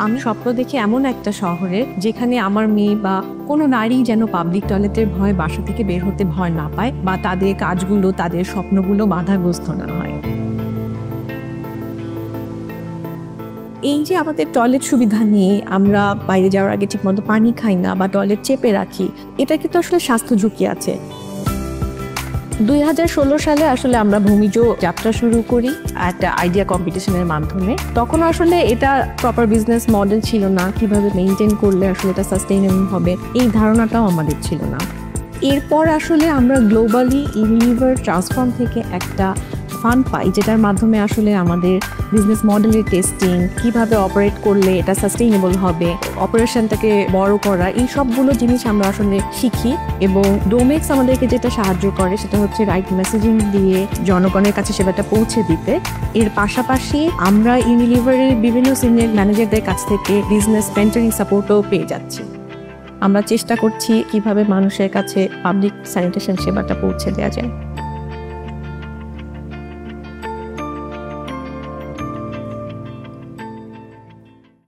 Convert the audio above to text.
আমি স্বপ্ন দেখি এমন একটা শহরে যেখানে আমার মেয়ে বা কোনো নারী যেন পাবলিক টয়লেটের ভয় বাসা থেকে বের হতে ভয় না পায় বা তাদের কাজগুলো তাদের স্বপ্নগুলো বাধাগ্রস্ত না হয়। এই যে আমাদের টয়লেট সুবিধা নিয়ে আমরা বাইরে যাওয়ার আগে ঠিকমতো পানি খাই না বা টয়লেট চেপে রাখি, এটা কিন্তু আসলে স্বাস্থ্য ঝুঁকি আছে। 2016 সালে আসলে আমরা ভূমিজ যাত্রা শুরু করি একটা আইডিয়া কম্পিটিশনের মাধ্যমে। তখন আসলে এটা প্রপার বিজনেস মডেল ছিল না, কিভাবে মেনটেন করলে আসলে এটা সাস্টেইনেবল হবে এই ধারণাটাও আমাদের ছিল না। এরপর আসলে আমরা গ্লোবালি ইউনিলিভার ট্রান্সফর্ম থেকে একটা ফান্ড পাই, যেটার মাধ্যমে আসলে আমাদের বিজনেস মডেলের টেস্টিং, কিভাবে অপারেট করলে এটা সাস্টেইনেবল হবে, অপারেশনটাকে বড় করা, এই সবগুলো জিনিস আমরা আসলে শিখি। এবং ডোমেক্স আমাদেরকে যেটা সাহায্য করে সেটা হচ্ছে রাইট মেসেজিং দিয়ে জনগণের কাছে সেবাটা পৌঁছে দিতে। এর পাশাপাশি আমরা ইউনিলিভারের বিভিন্ন সিনিয়র ম্যানেজারদের কাছ থেকে বিজনেস মেন্টরিং সাপোর্টও পেয়ে যাচ্ছি। আমরা চেষ্টা করছি কিভাবে মানুষের কাছে পাবলিক স্যানিটেশন সেবাটা পৌঁছে দেওয়া যায়।